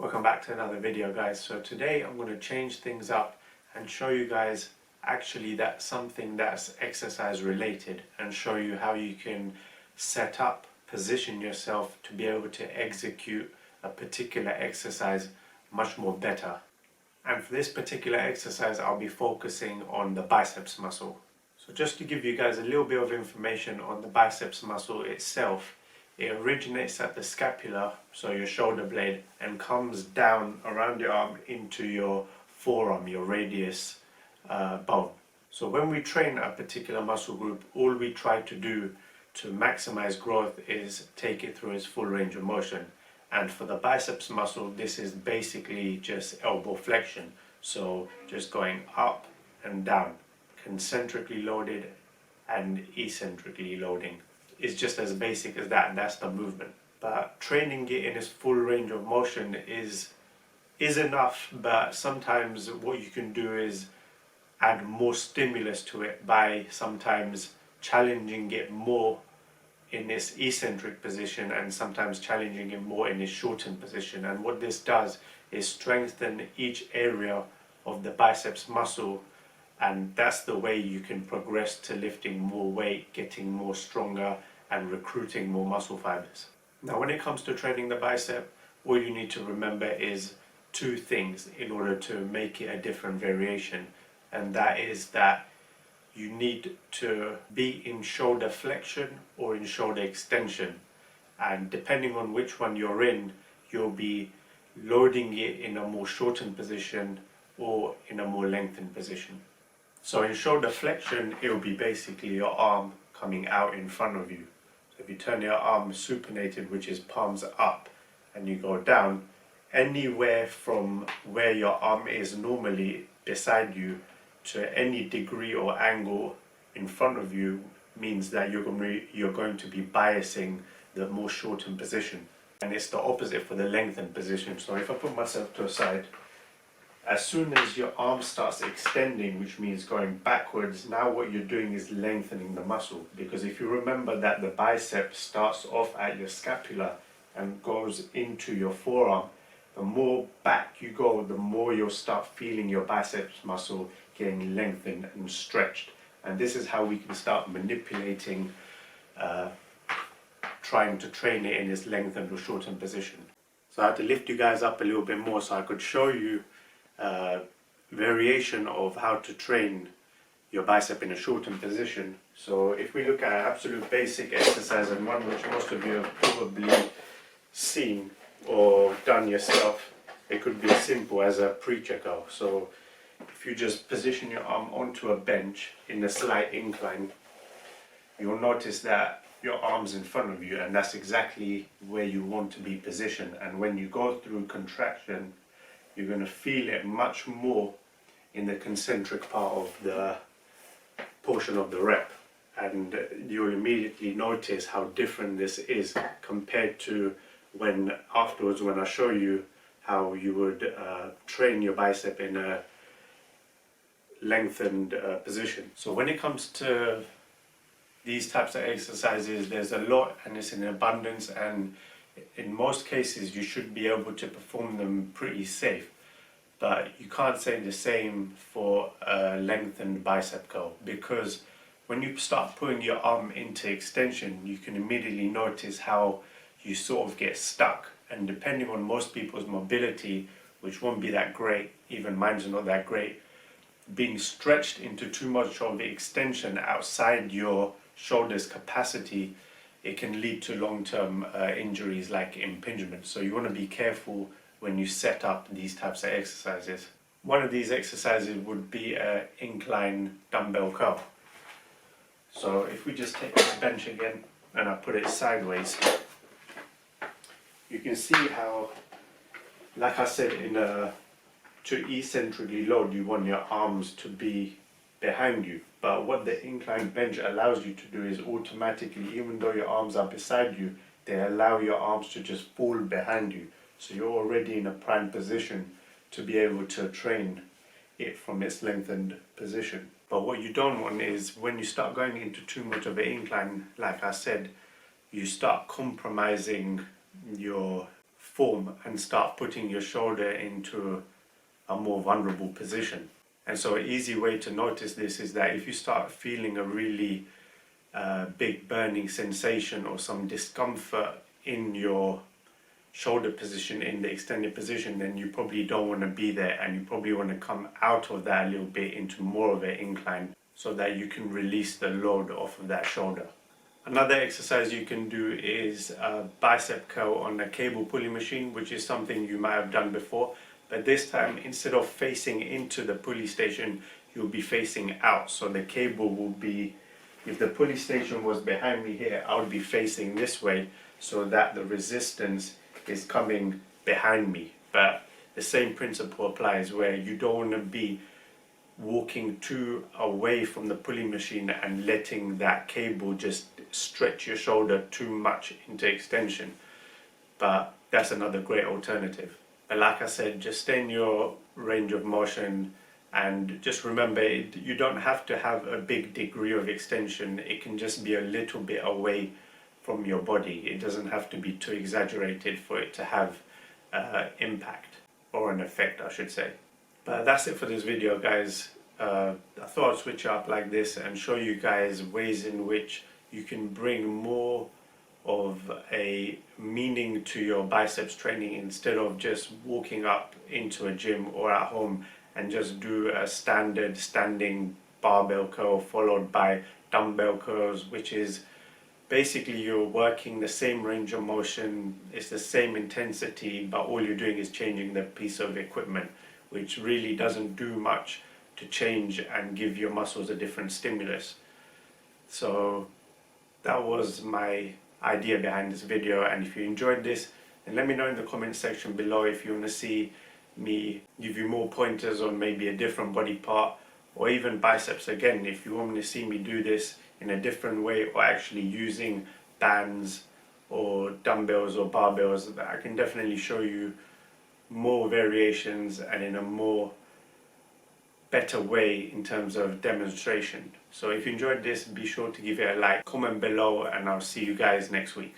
Welcome back to another video, guys. So today I'm going to change things up and show you guys actually that's something that's exercise related, and show you how you can set up, position yourself to be able to execute a particular exercise much more better. And for this particular exercise I'll be focusing on the biceps muscle. So just to give you guys a little bit of information on the biceps muscle itself, it originates at the scapula, so your shoulder blade, and comes down around your arm into your forearm, your radius bone. So when we train a particular muscle group, all we try to do to maximize growth is take it through its full range of motion. And for the biceps muscle, this is basically just elbow flexion. So just going up and down, concentrically loaded and eccentrically loading. Is just as basic as that, and that's the movement. But training it in its full range of motion is enough, but sometimes what you can do is add more stimulus to it by sometimes challenging it more in its eccentric position and sometimes challenging it more in its shortened position. And what this does is strengthen each area of the biceps muscle, and that's the way you can progress to lifting more weight, getting more stronger, and recruiting more muscle fibers. Now when it comes to training the bicep, all you need to remember is two things in order to make it a different variation, and that is that you need to be in shoulder flexion or in shoulder extension, and depending on which one you're in, you'll be loading it in a more shortened position or in a more lengthened position. So in shoulder flexion, it will be basically your arm coming out in front of you. So if you turn your arm supinated, which is palms up, and you go down, anywhere from where your arm is normally beside you to any degree or angle in front of you means that you're going to be biasing the more shortened position. And it's the opposite for the lengthened position. So if I put myself to a side, as soon as your arm starts extending, which means going backwards, now what you're doing is lengthening the muscle. Because if you remember that the bicep starts off at your scapula and goes into your forearm, the more back you go, the more you'll start feeling your biceps muscle getting lengthened and stretched. And this is how we can start manipulating, trying to train it in its lengthened or shortened position. So I had to lift you guys up a little bit more so I could show you variation of how to train your bicep in a shortened position. So if we look at an absolute basic exercise, and one which most of you have probably seen or done yourself, it could be as simple as a pre-checker. So if you just position your arm onto a bench in a slight incline, you'll notice that your arm's in front of you, and that's exactly where you want to be positioned. And when you go through contraction, you're going to feel it much more in the concentric part of the portion of the rep, and you'll immediately notice how different this is compared to when afterwards, when I show you how you would train your bicep in a lengthened position. So when it comes to these types of exercises, there's a lot and it's in abundance, and in most cases you should be able to perform them pretty safe. But you can't say the same for a lengthened bicep curl, because when you start putting your arm into extension, you can immediately notice how you sort of get stuck. And depending on most people's mobility, which won't be that great, even mine's not that great, being stretched into too much of the extension outside your shoulder's capacity, it can lead to long-term injuries like impingement. So you want to be careful when you set up these types of exercises. One of these exercises would be an incline dumbbell curl. So if we just take the bench again and I put it sideways, you can see how, like I said, to eccentrically load, you want your arms to be behind you. But what the incline bench allows you to do is automatically, even though your arms are beside you, they allow your arms to just fall behind you. So you're already in a prime position to be able to train it from its lengthened position. But what you don't want is when you start going into too much of an incline, like I said, you start compromising your form and start putting your shoulder into a more vulnerable position. And so an easy way to notice this is that if you start feeling a really big burning sensation or some discomfort in your shoulder position, in the extended position, then you probably don't want to be there, and you probably want to come out of that a little bit into more of an incline so that you can release the load off of that shoulder. Another exercise you can do is a bicep curl on a cable pulley machine, which is something you might have done before, but this time instead of facing into the pulley station, you'll be facing out. So the cable will be, if the pulley station was behind me here, I would be facing this way so that the resistance is coming behind me. But the same principle applies, where you don't want to be walking too away from the pulley machine and letting that cable just stretch your shoulder too much into extension. But that's another great alternative. But like I said, just stay in your range of motion, and just remember, you don't have to have a big degree of extension. It can just be a little bit away from your body. It doesn't have to be too exaggerated for it to have impact, or an effect, I should say. But that's it for this video, guys. I thought I'd switch up like this and show you guys ways in which you can bring more of a meaning to your biceps training, instead of just walking up into a gym or at home and just do a standard standing barbell curl followed by dumbbell curls, which is basically you're working the same range of motion, it's the same intensity, but all you're doing is changing the piece of equipment, which really doesn't do much to change and give your muscles a different stimulus. So that was my idea behind this video, and if you enjoyed this, then let me know in the comment section below if you want to see me give you more pointers on maybe a different body part, or even biceps again, if you want me to see me do this in a different way, or actually using bands or dumbbells or barbells. I can definitely show you more variations and in a more better way in terms of demonstration. So if you enjoyed this, be sure to give it a like, comment below, and I'll see you guys next week.